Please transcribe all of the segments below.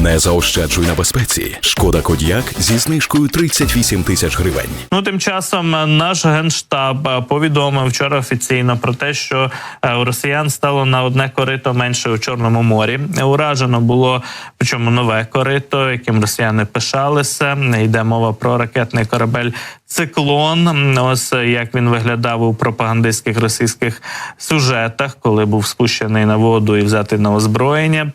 Не заощаджуй на безпеці. Шкода Кодіак зі знижкою 38 тисяч гривень. Тим часом наш Генштаб повідомив вчора офіційно про те, що у росіян стало на одне корито менше у Чорному морі. Уражено було, причому нове корито, яким росіяни пишалися. Йде мова про ракетний корабель «Циклон». Ось як він виглядав у пропагандистських російських сюжетах, коли був спущений на воду і взятий на озброєння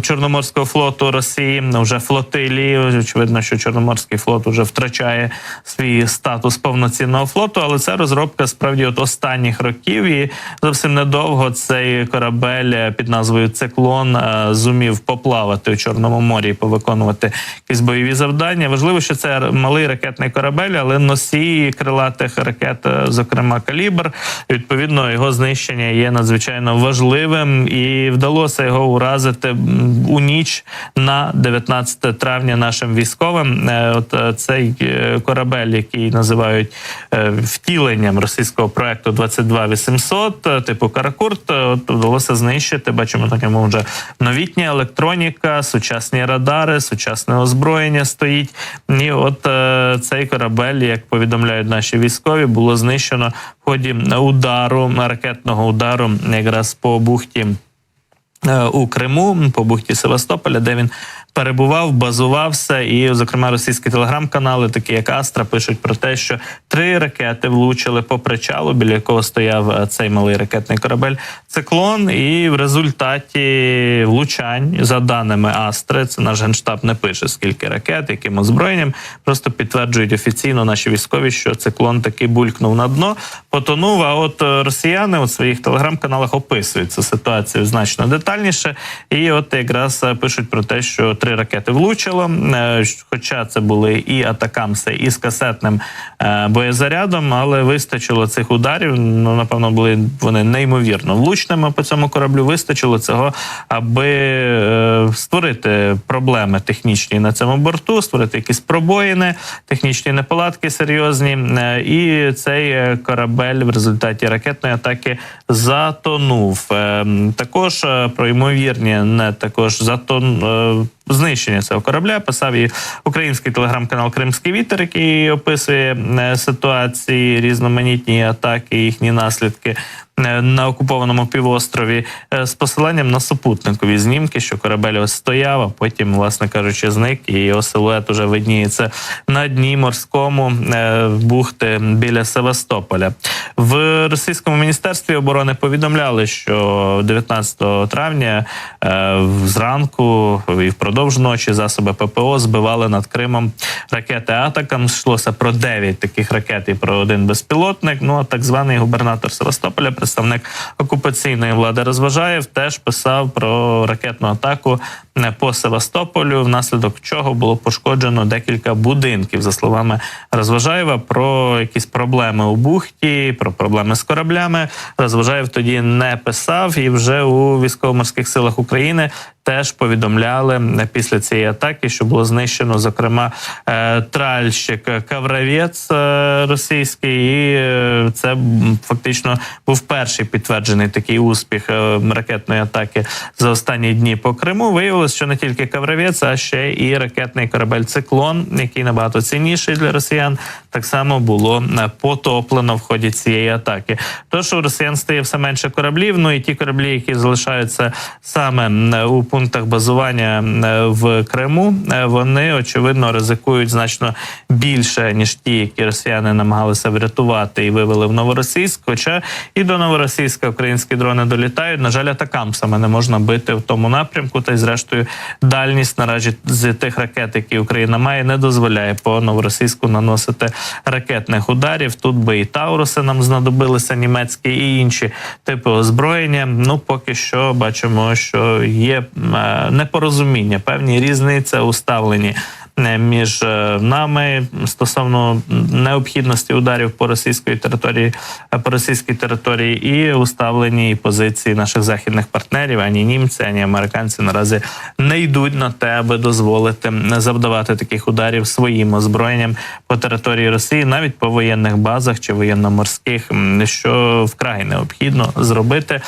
Чорноморського флоту Росії. Вже флотилії. Очевидно, що Чорноморський флот вже втрачає свій статус повноцінного флоту, але це розробка справді останніх років, і зовсім недовго цей корабель під назвою «Циклон» зумів поплавати у Чорному морі і повиконувати якісь бойові завдання. Важливо, що це малий ракетний корабель, але носії крилатих ракет, зокрема «Калібр», відповідно, його знищення є надзвичайно важливим, і вдалося його уразити у ніч на 19 травня нашим військовим. От цей корабель, який називають втіленням російського проекту 22800, типу «Каракурт», вдалося знищити. Бачимо, на ньому вже новітня електроніка, сучасні радари, сучасне озброєння стоїть. І от цей корабель, як повідомляють наші військові, було знищено в ході удару, ракетного удару якраз по бухті у Криму, по бухті Севастополя, де він перебував, базувався, і, зокрема, російські телеграм-канали, такі як «Астра», пишуть про те, що 3 ракети влучили по причалу, біля якого стояв цей малий ракетний корабель «Циклон», і в результаті влучань, за даними «Астри», це наш Генштаб не пише, скільки ракет, яким озброєнням, просто підтверджують офіційно наші військові, що «Циклон» таки булькнув на дно, потонув, а от росіяни у своїх телеграм-каналах описують цю ситуацію значно детальніше, і от якраз пишуть про те, що 3 ракети влучило, хоча це були і атакамси, і з касетним боєзарядом, але вистачило цих ударів, напевно, були вони неймовірно влучними по цьому кораблю, вистачило цього, аби створити проблеми технічні на цьому борту, створити якісь пробоїни, технічні неполадки серйозні, і цей корабель в результаті ракетної атаки затонув. Також про ймовірні знищення цього корабля писав і український телеграм-канал «Кримський вітер», який описує ситуації, різноманітні атаки, їхні наслідки на окупованому півострові, з посиланням на супутникові знімки, що корабель ось стояв, а потім, власне кажучи, зник, і його силует уже видніється на дні морському бухти біля Севастополя. В російському міністерстві оборони повідомляли, що 19 травня зранку і впродовж ночі засоби ППО збивали над Кримом ракети «Атакамс». Йшлося про 9 таких ракет і про 1 безпілотник. А так званий губернатор Севастополя, представник окупаційної влади Розважаєв, теж писав про ракетну атаку по Севастополю, внаслідок чого було пошкоджено декілька будинків. За словами Розважаєва, про якісь проблеми у бухті, про проблеми з кораблями Розважаєв тоді не писав, і вже у військово-морських силах України теж повідомляли після цієї атаки, що було знищено, зокрема, тральщик «Кавравець» російський, і це фактично був перший підтверджений такий успіх ракетної атаки за останні дні по Криму. Виявилось, що не тільки «Кавравець», а ще і ракетний корабель «Циклон», який набагато цінніший для росіян, так само було потоплено в ході цієї атаки. Тож у росіян стає все менше кораблів, і ті кораблі, які залишаються саме у пунктах базування в Криму, вони, очевидно, ризикують значно більше, ніж ті, які росіяни намагалися врятувати і вивели в Новоросійськ. Хоча і до Новоросійська українські дрони долітають. На жаль, атакамсами не можна бити в тому напрямку, та й зрештою дальність наразі з тих ракет, які Україна має, не дозволяє по Новоросійську наносити ракетних ударів. Тут би і Тауруси нам знадобилися, німецькі, і інші типи озброєння. Поки що бачимо, що є непорозуміння, певні різниці у ставленні між нами стосовно необхідності ударів по російській території і уставлені позиції наших західних партнерів. Ані німці, ані американці наразі не йдуть на те, аби дозволити завдавати таких ударів своїм озброєнням по території Росії, навіть по воєнних базах чи воєнно-морських, що вкрай необхідно зробити.